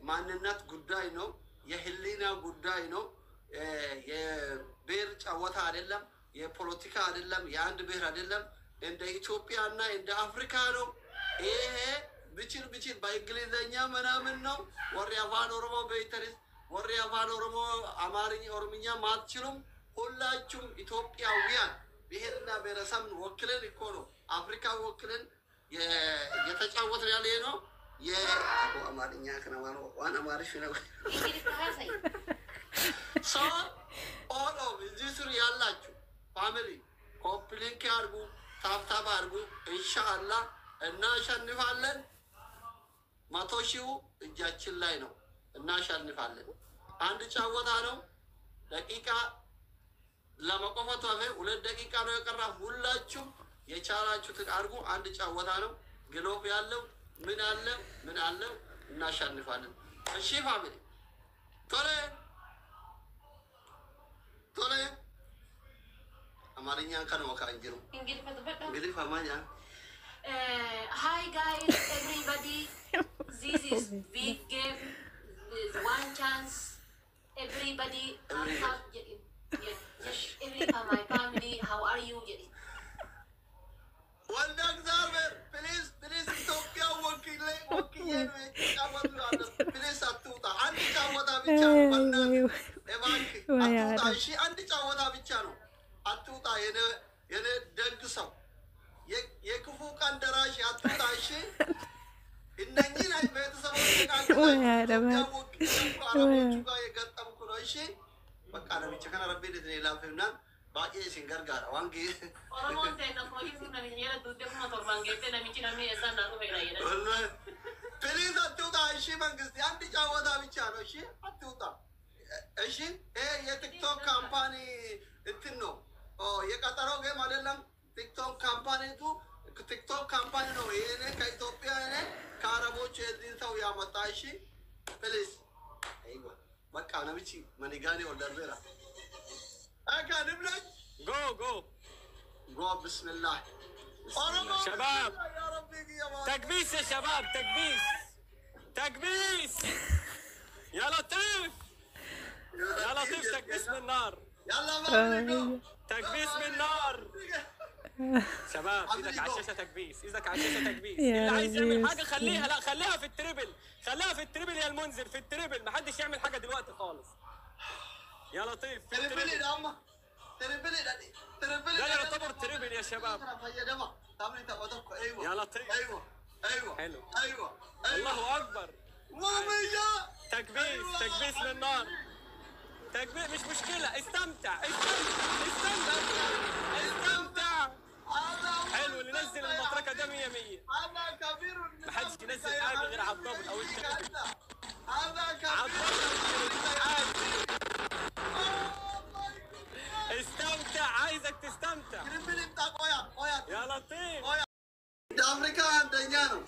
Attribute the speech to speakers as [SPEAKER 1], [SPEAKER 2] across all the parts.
[SPEAKER 1] የማንነት ጉዳይ ነው። የህሊና ጉዳይ ነው። የብሔር ጨዋታ አይደለም። የፖለቲካ አይደለም። የአንድ ብሔር አይደለም። እንደ ኢትዮጵያና እንደ አፍሪካ ነው። ይሄ ብችል በእንግሊዘኛ ምናምን ነው። ወሬ አፋን ኦሮሞ በኢንተርኔት ወሬ አፋን ኦሮሞ አማርኛ ኦሮምኛ ማትችሉም ሁላችሁም ኢትዮጵያውያን ብሔርና ብሔረሰብን ወክለን እኮ ነው አፍሪካ ወክለን የተጫወትን ያለ ነው። የአማርኛ ከነማኑ ዋና ማሪሽ ነው። ሶ ኦል ኦፍ እዚህ ስር ያላችሁ ፋሚሊ ኮምፕሊንክ አድርጉ፣ ታብታብ አድርጉ። ኢንሻአላህ እናሸንፋለን። 100 ሺው እጃችን ላይ ነው። እናሸንፋለን። አንድ ጫወታ ነው። ደቂቃ ለመቆፈቱ 2 ደቂቃ ነው የቀራ። ሁላችሁም የቻላችሁትን አድርጉ። አንድ ጫወታ ነው። ግሎብ ያለው ምን አለው እናሸንፋለን። እሺ ፋሚሊ ቶሎ አማርኛ ካን ወካንጅሩ እንግዲህ ፈማኛ
[SPEAKER 2] Hi guys, everybody. This is big game. One chance. Everybody, yes, my family. How are you?
[SPEAKER 1] ወልደ እግዚአብሔር ፕሊዝ ኢትዮጵያ ወኪል ፕሊዝ አትውጣ። አንድ ጫወታ ብቻ ነው። አትውጣ። እሺ አንድ ጫወታ ብቻ ነው። አትውጣ። የኔ ደግ ሰው የክፉ ቀን ደራሽ አትውጣ። እሺ እነኚህ ቤተሰቦች አረቦቹ ጋር የገጠምኩ ነው። እሺ በቃ ለብቻ ከነ ረቤ ሌላ ፍና ባቄ ሲንገር ጋር ዋንጌ ፕሊዝ አትውጣ። እሺ መንግስት አንድ ጫወታ ብቻ ነው። እሺ አትውጣ። እሺ ይሄ የቲክቶክ ካምፓኒ እንትን ነው። የቀጠሮ ጌም አይደለም። ቲክቶክ ካምፓኒ ነው። ይሄ ከኢትዮጵያ ከአረቦች የዚህ ሰው ያመጣ። እሺ ፕሊዝ በቃ ነብቺ መንጋኔ ወለበራ أكلم لك جو بسم الله
[SPEAKER 3] شباب تكبيس يا شباب تكبيس يا لطيف تكبيس من النار
[SPEAKER 1] يلا
[SPEAKER 3] تكبيس من النار شباب ايدك على الشاشه تكبيس اللي عايز يعمل حاجه خليها في التريبل يا المنذر في التريبل ما حدش يعمل حاجه دلوقتي خالص يا لطيف
[SPEAKER 1] تربلي يا أمه تربلي
[SPEAKER 3] لا يعتبر تربل يا شباب يا لطيف حلو الله اكبر تكبيس من النار مش مشكله استمتع حلو اللي نزل المطرقه ده 100
[SPEAKER 1] هذا كبير
[SPEAKER 3] ما حدش ينزل حاجه غير على الضبط او
[SPEAKER 1] هذا كبير
[SPEAKER 3] استمتع عايزك تستمتع يا لطيف
[SPEAKER 1] افريكا عندنا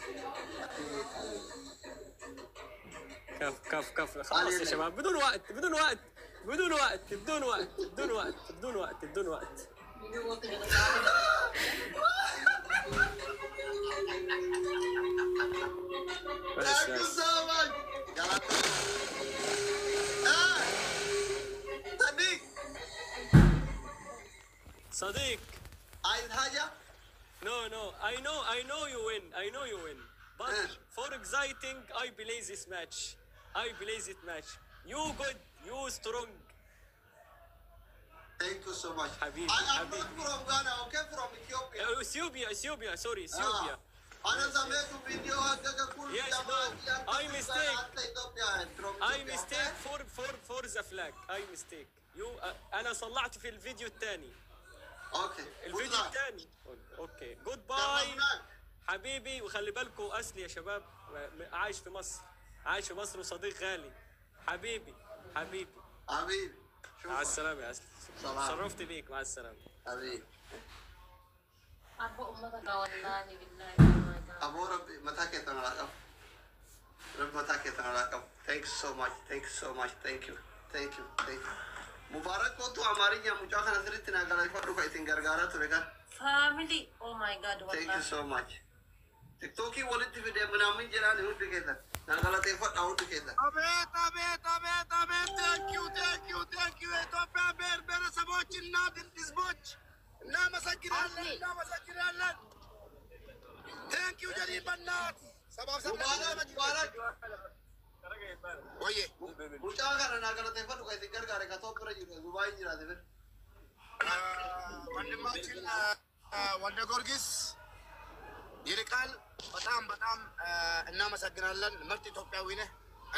[SPEAKER 3] كف خلاص يا شباب بدون وقت صديق
[SPEAKER 1] عايز حاجة؟
[SPEAKER 3] No, I know you win. But for exciting, I play this match. You good, you strong.
[SPEAKER 1] Thank you so much.
[SPEAKER 3] حبيبي
[SPEAKER 1] I'm not from Ghana, okay? From Ethiopia.
[SPEAKER 3] Ethiopia.
[SPEAKER 1] أنا سمعت فيديو هذا كل
[SPEAKER 3] Yes, no. I mistake for the flag. أنا صلعت في الفيديو الثاني.
[SPEAKER 1] اوكي
[SPEAKER 3] الفيديو الثاني. اوكي جود باي حبيبي. وخلي بالكم أسلي يا شباب عايش في مصر وصديق غالي. حبيبي مع السلامة يا أسلي. شرفت بيك. مع السلامة
[SPEAKER 1] حبيبي.
[SPEAKER 2] أبو أمك والله بالله
[SPEAKER 1] أبو ربي متى تنلاقى Thank you so much. Thank you. مبارك وتو أمارينيا مجاهنا سرتنا قال يفرقوا كايتين غرغارة تريكا
[SPEAKER 2] family. Oh my God والله.
[SPEAKER 1] Thank you so much. tiktokii walitti fide minaamin jedhaan hundi keessan nan galateeffadha hundi keessan.
[SPEAKER 4] አቤት አቤት አቤት አቤት ቴንኪው ቴንኪው ቴንኪው የኢትዮጵያ ብሔር ብሔረሰቦችና ህዝቦች እናመሰግናለን እናመሰግናለን። ቴንኪው ጀሪ በናት
[SPEAKER 1] ሙባረክ
[SPEAKER 4] ወዬ
[SPEAKER 1] ሙጫ kana naa galateeffadhu kan isin gargaare ka tokko irra jiru Dubaay jiraate bir
[SPEAKER 4] ወንድማችን ወልደ ጊዮርጊስ ይልቃል በጣም በጣም እናመሰግናለን። ምርጥ ኢትዮጵያዊ ነህ።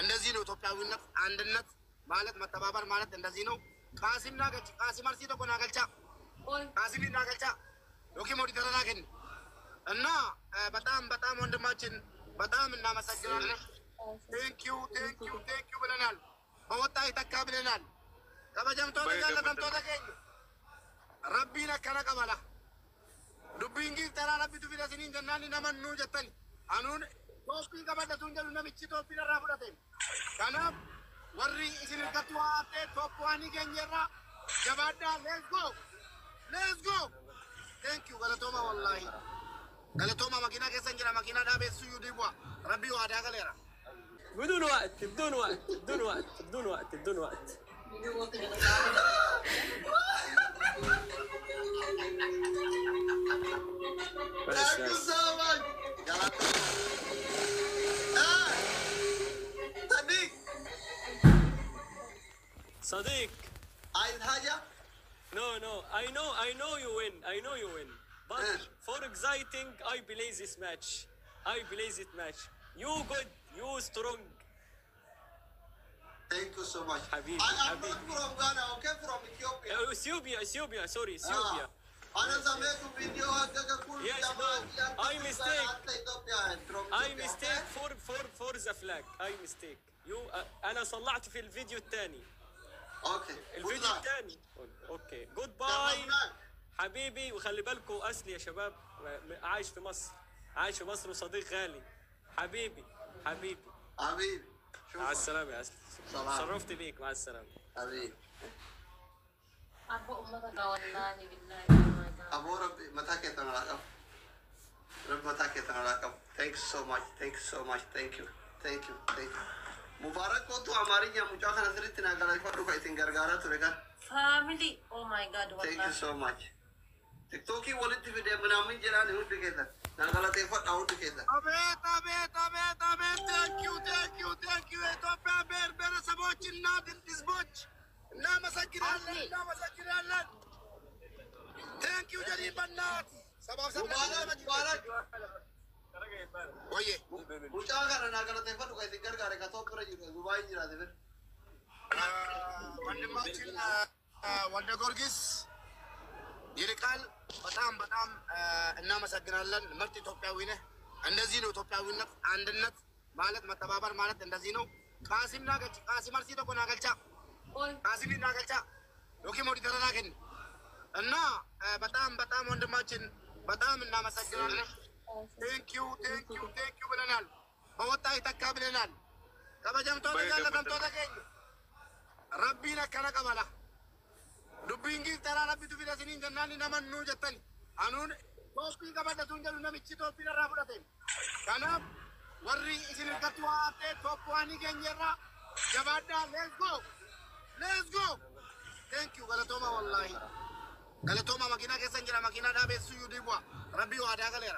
[SPEAKER 4] እንደዚህ ነው ኢትዮጵያዊነት፣ አንድነት ማለት መተባበር ማለት እንደዚህ ነው። ቃሲም ናገጭ ቃሲም አርሲ ተኮ ናገልቻ ቃሲም ናገልቻ ሎኪ ሞዲ ተራራገን እና በጣም በጣም ወንድማችን በጣም እናመሰግናለን። ቴንኪው ቴንኪው ቴንኪው ብለናል። በወጣ ይተካ ብለናል። ከበጀምቶ ለጋለ ተምቶ ተገኝ ረቢና ከነቀበላ ዱቢንጊ ተራ ረቢ ቱ ፊደስኒ ጀናኒ ነመኑ ጀተኒ አኑን ቶፒ ከበደቱን ጀሉ ነምቺ ቶፒ ነራ ፍዳቴን ከናብ ወሪ ኢሲን ከቷቴ ቶፕዋኒ ገኘራ ጀባዳ ሌትስ ጎ ቴንኪው ገለቶማ ወላሂ ገለቶማ መኪና ከሰንጀራ መኪና ዳቤሱ ዩዲቧ ረቢ ዋዳ ገለራ
[SPEAKER 3] بدون وقت بدون وقت بدون وقت بدون وقت بدون وقت
[SPEAKER 1] Thank you so much.
[SPEAKER 3] صديق
[SPEAKER 1] عايز حاجة؟
[SPEAKER 3] no I know you win but for exciting I believe this match you good you strong
[SPEAKER 1] Thank you so much.
[SPEAKER 3] حبيبي
[SPEAKER 1] I'm not
[SPEAKER 3] حبيبي
[SPEAKER 1] from Ghana, okay? From Ethiopia.
[SPEAKER 3] Ethiopia sorry Ethiopia
[SPEAKER 1] أنا سمعت فيديو هذا كل
[SPEAKER 3] Yes, no. I mistake for the flag I mistake you أنا صلعت في الفيديو الثاني
[SPEAKER 1] Okay.
[SPEAKER 3] الفيديو الثاني اوكي جود باي حبيبي وخلي بالكم اصلي يا شباب عايش في مصر وصديق غالي حبيبي مع السلامة يا أسلي شرفت بيك مع السلامة
[SPEAKER 1] حبيبي
[SPEAKER 2] أبو أمك والله بالله
[SPEAKER 1] أبو ربي متى كنت نراقب رب متى كنت نراقب Thank you so much Thank you مبارك وتو أمارينيا مجاهنا سرتنا قال يفرق كايتين غرغارة تريكا
[SPEAKER 2] family oh my god
[SPEAKER 1] Thank you so much TikTokي ولدت في ده منامين جراني هو بكذا نقلا تفوت أو بكذا
[SPEAKER 4] አቤት አቤት አቤት አቤት ቴንኪው የኢትዮጵያ ብሔር ብሔረሰቦችና ህዝቦች እናመሰግናለን እናመሰግናለን። ቴንኪው ጀሪ በናት
[SPEAKER 1] ሙባረክ
[SPEAKER 4] ወዬ
[SPEAKER 1] ሙጫ kana naa galateeffadhu kan isin gargaare ka tokko irra jiru Dubaay jiraate bir
[SPEAKER 4] ወንድማችን ወልደ ጊዮርጊስ ይልቃል በጣም በጣም እናመሰግናለን። ምርጥ ኢትዮጵያዊ ነህ። እንደዚህ ነው ኢትዮጵያዊነት፣ አንድነት ማለት መተባበር ማለት እንደዚህ ነው። ቃሲም ናገጭ ቃሲም አርሲ ተኮ ናገልቻ ቃሲም ናገልቻ ሎኪ ሞዲ ተራራገን እና በጣም በጣም ወንድማችን በጣም እናመሰግናለን። ቴንኪው ብለናል። በወጣ ይተካ ብለናል። ከበጀምቶ ለጋለ ተምቶ ተገኝ ረቢና ከነቀበላ ዱቢንጊ ተራ ረቢ ቱ ፊደስኒ ጀናኒ ነመኑ ጀተኒ አኑን ቶፒ ከበደቱን ጀሉ ነምቺ ቶፒ ነራ ፍዳቴን ከናብ ወሪ ኢሲን ከቷቴ ቶፕዋኒ ገኘራ ጀባዳ ሌትስ ጎ ቴንኪው ገለቶማ ወላሂ ገለቶማ መኪና ከሰንጀራ መኪና ዳቤሱ ዩዲቧ ረቢ ዋዳ ገለራ